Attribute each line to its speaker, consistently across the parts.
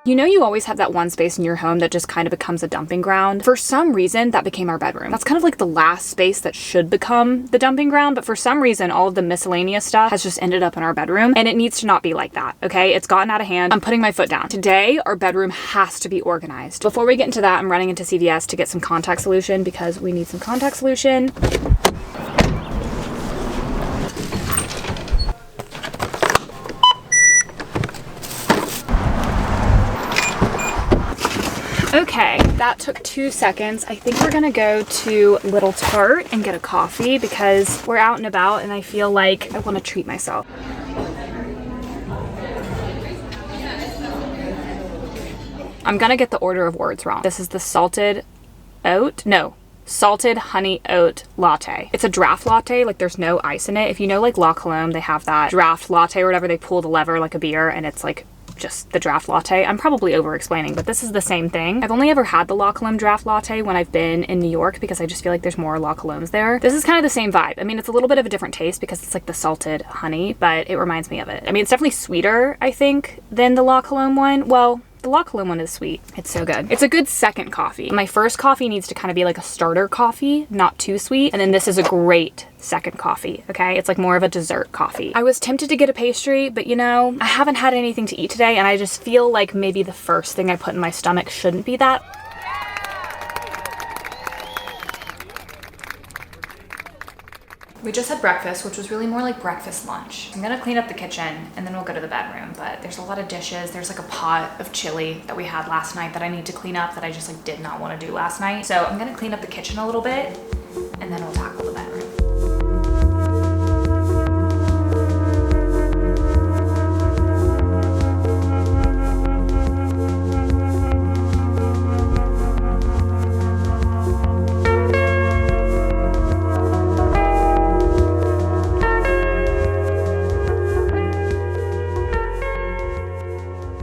Speaker 1: You know, you always have that one space in your home that just kind of becomes a dumping ground. For some reason, that became our bedroom. That's kind of like the last space that should become the dumping ground, but for some reason, all of the miscellaneous stuff has just ended up in our bedroom, and it needs to not be like that, okay? It's gotten out of hand. I'm putting my foot down. Today, our bedroom has to be organized. Before we get into that, I'm running into CVS to get some contact solution because we need some contact solution. Okay, that took 2 seconds. I think we're gonna go to Little Tart and get a coffee because we're out and about and I feel like I want to treat myself. I'm gonna get the order of words wrong. This is the salted honey oat latte. It's a draft latte, like there's no ice in it. If you know like La Colombe, they have that draft latte or whatever, they pull the lever like a beer and it's like just the draft latte. I'm probably over explaining, but this is the same thing. I've only ever had the La Colombe draft latte when I've been in New York because I just feel like there's more La Colombes there. This is kind of the same vibe. I mean, it's a little bit of a different taste because it's like the salted honey, but it reminds me of it. I mean, it's definitely sweeter, I think, than the La Colombe one. Well, the La Colombe one is sweet. It's so good. It's a good second coffee. My first coffee needs to kind of be like a starter coffee, not too sweet. And then this is a great second coffee, okay? It's like more of a dessert coffee. I was tempted to get a pastry, but you know, I haven't had anything to eat today and I just feel like maybe the first thing I put in my stomach shouldn't be that. We just had breakfast, which was really more like breakfast lunch. I'm gonna clean up the kitchen and then we'll go to the bedroom, but there's a lot of dishes. There's like a pot of chili that we had last night that I need to clean up that I just like did not want to do last night. So I'm gonna clean up the kitchen a little bit and then we'll tackle the bedroom.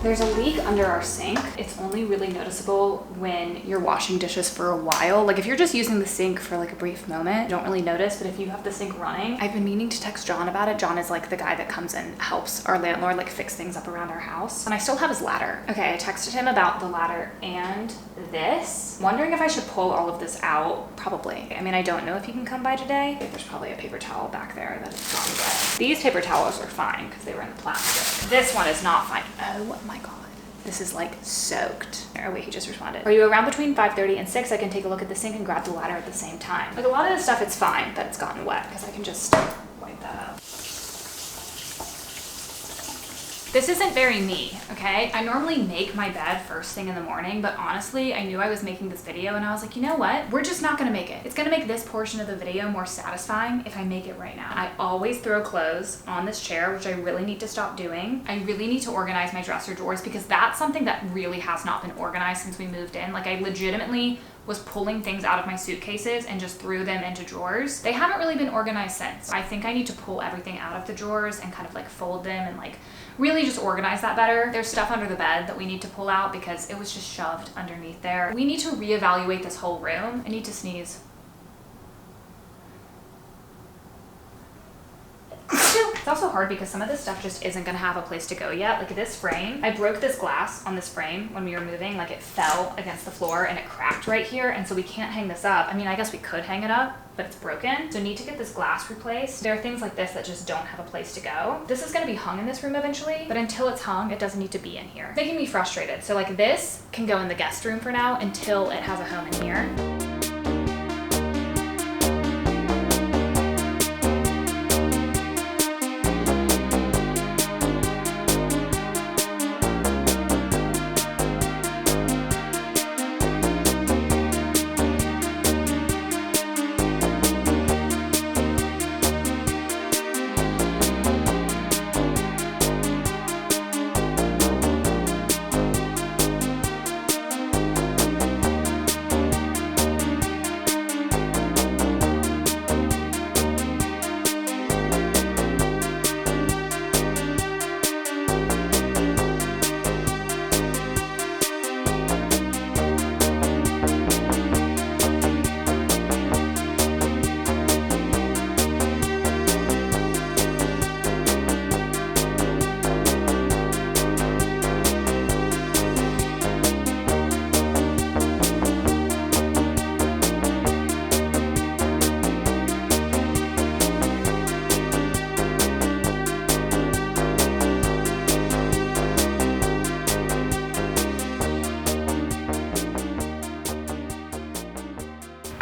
Speaker 1: There's a leak under our sink. It's only really noticeable when you're washing dishes for a while. Like if you're just using the sink for like a brief moment, you don't really notice, but if you have the sink running, I've been meaning to text John about it. John is like the guy that comes and helps our landlord like fix things up around our house. And I still have his ladder. Okay, I texted him about the ladder and this. Wondering if I should pull all of this out. Probably. I mean, I don't know if he can come by today. There's probably a paper towel back there that is gone wet. These paper towels are fine because they were in the plastic. This one is not fine. Oh my God. This is like soaked. Oh wait, he just responded. Are you around between 5:30 and 6? I can take a look at the sink and grab the ladder at the same time. Like a lot of this stuff, it's fine that it's gotten wet because I can just wipe that out. This isn't very me, okay? I normally make my bed first thing in the morning, but honestly, I knew I was making this video and I was like, you know what? We're just not gonna make it. It's gonna make this portion of the video more satisfying if I make it right now. I always throw clothes on this chair, which I really need to stop doing. I really need to organize my dresser drawers because that's something that really has not been organized since we moved in. Like I legitimately was pulling things out of my suitcases and just threw them into drawers. They haven't really been organized since. I think I need to pull everything out of the drawers and kind of like fold them and like really just organize that better. There's stuff under the bed that we need to pull out because it was just shoved underneath there. We need to reevaluate this whole room. I need to sneeze. It's also hard because some of this stuff just isn't gonna have a place to go yet. Like this frame, I broke this glass on this frame when we were moving. Like it fell against the floor and it cracked right here, and so we can't hang this up. I mean, I guess we could hang it up, but it's broken. So need to get this glass replaced. There are things like this that just don't have a place to go. This is gonna be hung in this room eventually, but until it's hung, it doesn't need to be in here. It's making me frustrated. So like this can go in the guest room for now until it has a home in here.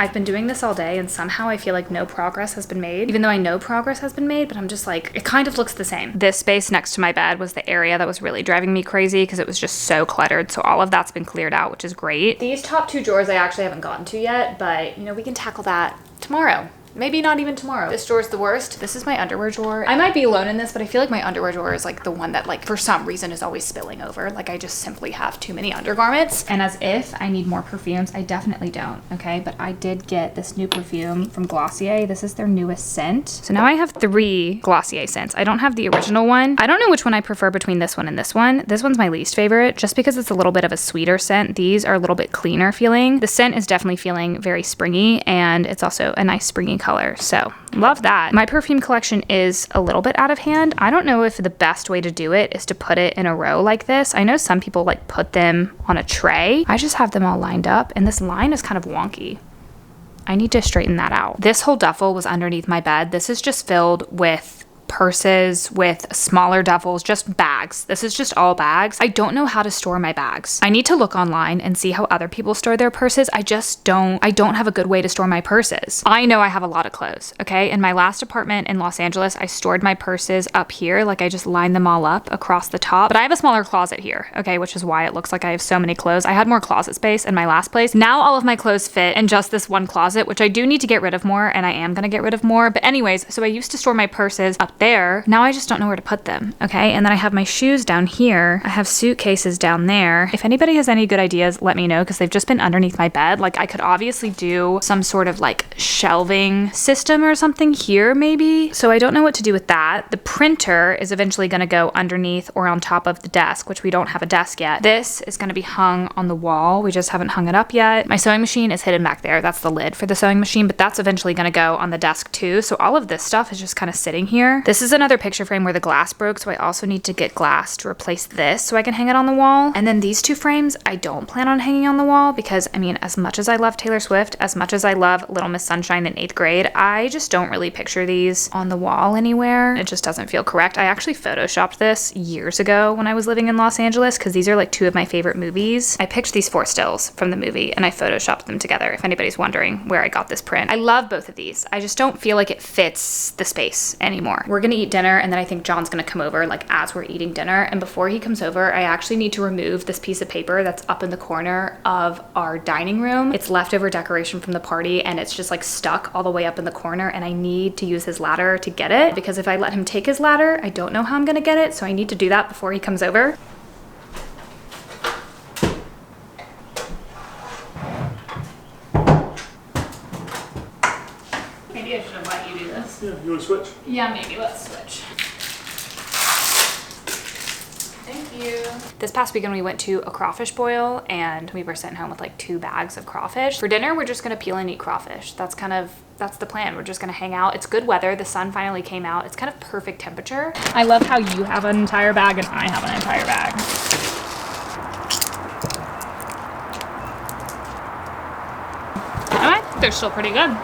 Speaker 1: I've been doing this all day and somehow I feel like no progress has been made, even though I know progress has been made, but I'm just like, it kind of looks the same. This space next to my bed was the area that was really driving me crazy because it was just so cluttered. So all of that's been cleared out, which is great. These top 2 drawers I actually haven't gotten to yet, but you know, we can tackle that tomorrow. Maybe not even tomorrow. This drawer's the worst. This is my underwear drawer. I might be alone in this, but I feel like my underwear drawer is like the one that like for some reason is always spilling over. Like I just simply have too many undergarments. And as if I need more perfumes, I definitely don't, okay? But I did get this new perfume from Glossier. This is their newest scent. So now I have 3 Glossier scents. I don't have the original one. I don't know which one I prefer between this one and this one. This one's my least favorite just because it's a little bit of a sweeter scent. These are a little bit cleaner feeling. The scent is definitely feeling very springy and it's also a nice springy color. So love that. My perfume collection is a little bit out of hand. I don't know if the best way to do it is to put it in a row like this. I know some people like put them on a tray. I just have them all lined up and this line is kind of wonky. I need to straighten that out. This whole duffel was underneath my bed. This is just filled with purses, with smaller duffels, just bags. This is just all bags. I don't know how to store my bags. I need to look online and see how other people store their purses. I don't have a good way to store my purses. I know I have a lot of clothes, okay? In my last apartment in Los Angeles, I stored my purses up here. Like I just lined them all up across the top, but I have a smaller closet here, okay? Which is why it looks like I have so many clothes. I had more closet space in my last place. Now all of my clothes fit in just this one closet, which I do need to get rid of more, and I am gonna get rid of more. But anyways, so I used to store my purses up there. Now I just don't know where to put them, okay? And then I have my shoes down here. I have suitcases down there. If anybody has any good ideas, let me know because they've just been underneath my bed. Like I could obviously do some sort of like shelving system or something here maybe. So I don't know what to do with that. The printer is eventually gonna go underneath or on top of the desk, which we don't have a desk yet. This is gonna be hung on the wall. We just haven't hung it up yet. My sewing machine is hidden back there. That's the lid for the sewing machine, but that's eventually gonna go on the desk too. So all of this stuff is just kind of sitting here. This is another picture frame where the glass broke, so I also need to get glass to replace this so I can hang it on the wall. And then these 2 frames I don't plan on hanging on the wall because I mean, as much as I love Taylor Swift, as much as I love Little Miss Sunshine in 8th grade, I just don't really picture these on the wall anywhere. It just doesn't feel correct. I actually photoshopped this years ago when I was living in Los Angeles because these are like 2 of my favorite movies. I picked these 4 stills from the movie and I photoshopped them together if anybody's wondering where I got this print. I love both of these. I just don't feel like it fits the space anymore. We're gonna eat dinner and then I think John's gonna come over like as we're eating dinner. And before he comes over, I actually need to remove this piece of paper that's up in the corner of our dining room. It's leftover decoration from the party and it's just like stuck all the way up in the corner and I need to use his ladder to get it because if I let him take his ladder, I don't know how I'm gonna get it. So I need to do that before he comes over. Maybe I should have let you do this.
Speaker 2: Yeah, you want to switch?
Speaker 1: Yeah, maybe let's switch. This past weekend we went to a crawfish boil and we were sent home with like 2 bags of crawfish. For dinner, we're just gonna peel and eat crawfish. That's the plan. We're just gonna hang out. It's good weather. The sun finally came out. It's kind of perfect temperature. I love how you have an entire bag and I have an entire bag. I think they're still pretty good.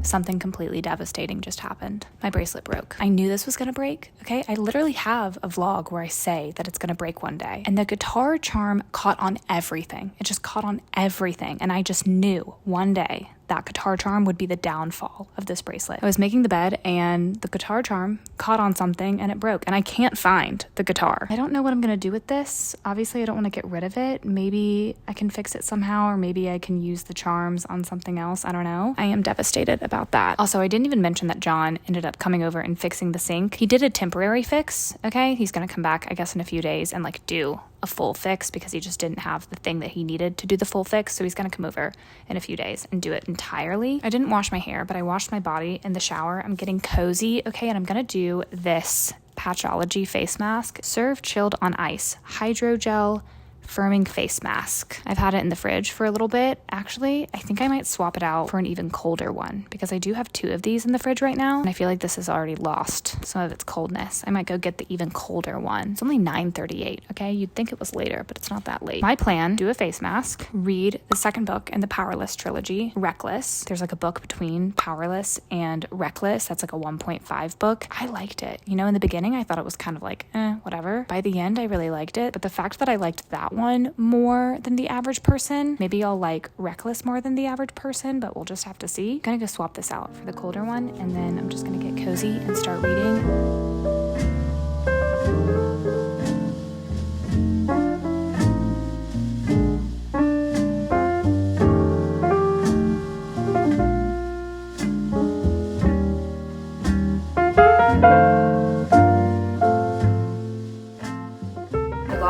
Speaker 1: Something completely devastating just happened. My bracelet broke. I knew this was gonna break, okay? I literally have a vlog where I say that it's gonna break one day. And the guitar charm caught on everything. It just caught on everything. And I just knew one day that guitar charm would be the downfall of this bracelet. I was making the bed and the guitar charm caught on something and it broke and I can't find the guitar. I don't know what I'm gonna do with this. Obviously I don't wanna get rid of it. Maybe I can fix it somehow or maybe I can use the charms on something else. I don't know. I am devastated about that. Also, I didn't even mention that John ended up coming over and fixing the sink. He did a temporary fix, okay? He's gonna come back, I guess, in a few days and like do a full fix because he just didn't have the thing that he needed to do the full fix. So he's gonna come over in a few days and do it entirely. I didn't wash my hair, but I washed my body in the shower. I'm getting cozy, okay? And I'm gonna do this Patchology face mask. Serve chilled on ice. Hydrogel firming face mask. I've had it in the fridge for a little bit. Actually, I think I might swap it out for an even colder one because I do have 2 of these in the fridge right now, and I feel like this has already lost some of its coldness. I might go get the even colder one. It's only 9:38, okay? You'd think it was later, but it's not that late. My plan, do a face mask, read the second book in the Powerless trilogy, Reckless. There's like a book between Powerless and Reckless. That's like a 1.5 book. I liked it. You know, in the beginning, I thought it was kind of like, whatever. By the end, I really liked it. But the fact that I liked that one more than the average person, maybe I'll like Reckless more than the average person, but we'll just have to see. I'm gonna go swap this out for the colder one, and then I'm just gonna get cozy and start reading.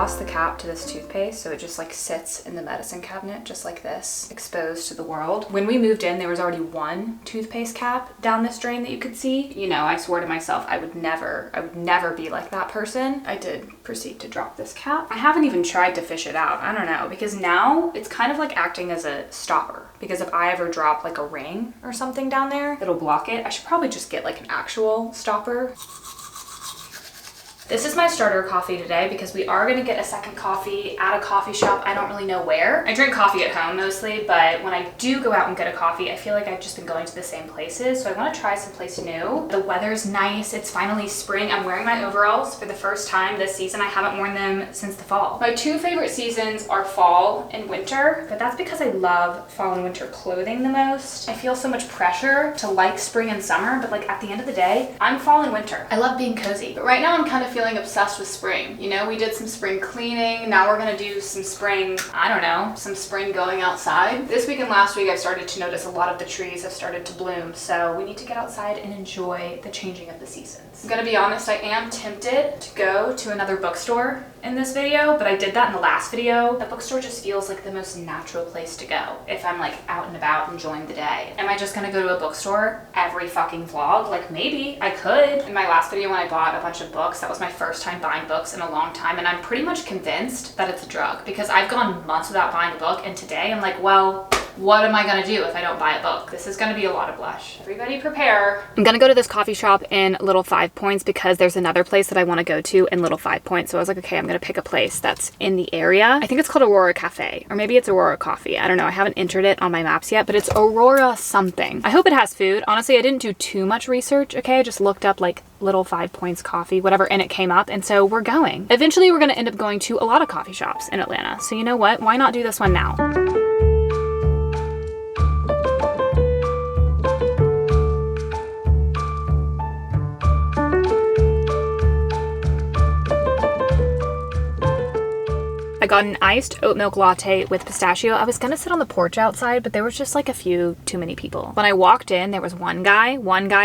Speaker 1: The cap to this toothpaste, so it just like sits in the medicine cabinet just like this, exposed to the world. When we moved in, there was already 1 toothpaste cap down this drain that you could see. You know, I swore to myself I would never be like that person. I did proceed to drop this cap. I haven't even tried to fish it out. I don't know, because now it's kind of like acting as a stopper, because if I ever drop like a ring or something down there, it'll block it. I should probably just get like an actual stopper. This is my starter coffee today because we are gonna get a second coffee at a coffee shop. I don't really know where. I drink coffee at home mostly, but when I do go out and get a coffee, I feel like I've just been going to the same places. So I wanna try someplace new. The weather's nice, it's finally spring. I'm wearing my overalls for the first time this season. I haven't worn them since the fall. My 2 favorite seasons are fall and winter, but that's because I love fall and winter clothing the most. I feel so much pressure to like spring and summer, but like at the end of the day, I'm fall and winter. I love being cozy, but right now I'm kind of feeling obsessed with spring. You know, we did some spring cleaning. Now we're gonna do some spring, I don't know, some spring going outside. This week and last week, I've started to notice a lot of the trees have started to bloom. So we need to get outside and enjoy the changing of the seasons. I'm gonna be honest, I am tempted to go to another bookstore in this video, but I did that in the last video. The bookstore just feels like the most natural place to go if I'm like out and about enjoying the day. Am I just gonna go to a bookstore every fucking vlog? Like maybe I could. In my last video when I bought a bunch of books, that was my first time buying books in a long time, and I'm pretty much convinced that it's a drug because I've gone months without buying a book, and today I'm like, well, what am I gonna do if I don't buy a book? This is gonna be a lot of blush. Everybody prepare. I'm gonna go to this coffee shop in Little Five Points because there's another place that I wanna go to in Little Five Points. So I was like, okay, I'm gonna pick a place that's in the area. I think it's called Aurora Cafe, or maybe it's Aurora Coffee. I don't know, I haven't entered it on my maps yet, but it's Aurora something. I hope it has food. Honestly, I didn't do too much research, okay? I just looked up like Little Five Points coffee, whatever, and it came up, and so we're going. Eventually, we're gonna end up going to a lot of coffee shops in Atlanta. So you know what? Why not do this one now? I got an iced oat milk latte with pistachio. I was gonna sit on the porch outside, but there was just like a few too many people. When I walked in, there was one guy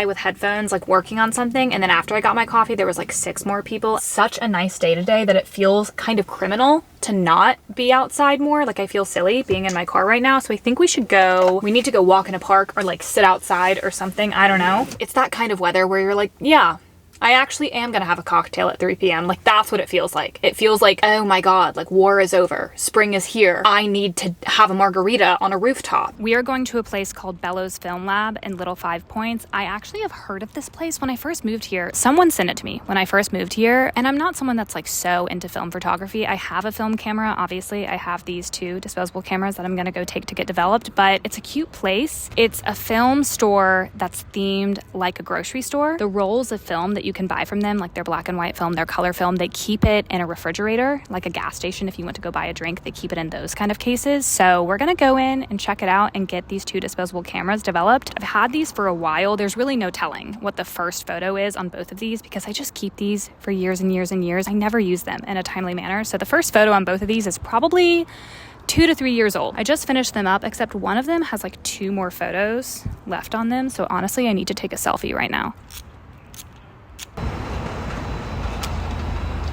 Speaker 1: with headphones, like working on something. And then after I got my coffee, there was like 6 more people. Such a nice day today that it feels kind of criminal to not be outside more. Like I feel silly being in my car right now. So I think we should go, we need to go walk in a park or like sit outside or something. I don't know. It's that kind of weather where you're like, yeah, I actually am gonna have a cocktail at 3 p.m. Like that's what it feels like. It feels like, oh my God, like war is over. Spring is here. I need to have a margarita on a rooftop. We are going to a place called Bellows Film Lab in Little Five Points. I actually have heard of this place when I first moved here. Someone sent it to me when I first moved here, and I'm not someone that's like so into film photography. I have a film camera, obviously. I have these 2 disposable cameras that I'm gonna go take to get developed, but it's a cute place. It's a film store that's themed like a grocery store. The rolls of film that you can buy from them, like their black and white film, their color film, they keep it in a refrigerator, like a gas station. If you went to go buy a drink, they keep it in those kind of cases. So we're gonna go in and check it out and get these 2 disposable cameras developed. I've had these for a while. There's really no telling what the first photo is on both of these because I just keep these for years and years and years. I never use them in a timely manner. So the first photo on both of these is probably 2 to 3 years old. I just finished them up, except one of them has like 2 more photos left on them. So honestly, I need to take a selfie right now.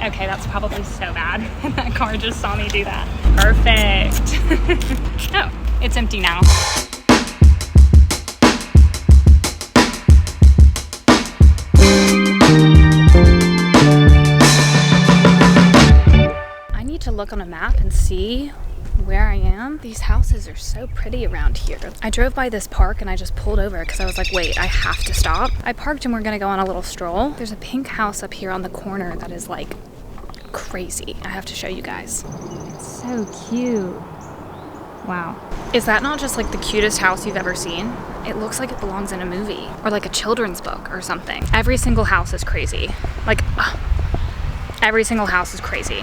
Speaker 1: Okay, that's probably so bad. That car just saw me do that. Perfect. Oh, it's empty now. I need to look look on a map and see where I am. These houses are so pretty around here. I drove by this park and I just pulled over because I was like, wait, I have to stop. I parked and we're gonna go on a little stroll. There's a pink house up here on the corner that is like crazy. I have to show you guys. It's so cute. Wow. Is that not just like the cutest house you've ever seen? It looks like it belongs in a movie or like a children's book or something. Every single house is crazy. Like, every single house is crazy.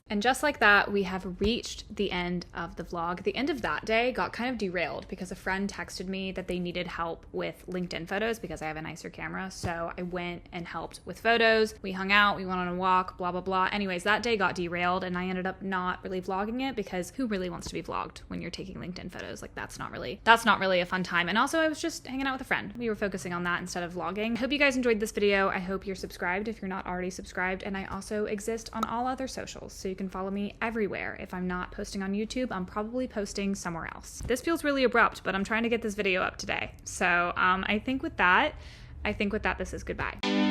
Speaker 1: And just like that, we have reached the end of the vlog. The end of that day got kind of derailed because a friend texted me that they needed help with LinkedIn photos because I have a nicer camera. So I went and helped with photos. We hung out, we went on a walk, blah, blah, blah. Anyways, that day got derailed and I ended up not really vlogging it because who really wants to be vlogged when you're taking LinkedIn photos? Like that's not really a fun time. And also I was just hanging out with a friend. We were focusing on that instead of vlogging. I hope you guys enjoyed this video. I hope you're subscribed if you're not already subscribed. And I also exist on all other socials. So you can follow me everywhere. If I'm not posting on YouTube, I'm probably posting somewhere else. This feels really abrupt, but I'm trying to get this video up today. So I think with that, this is goodbye.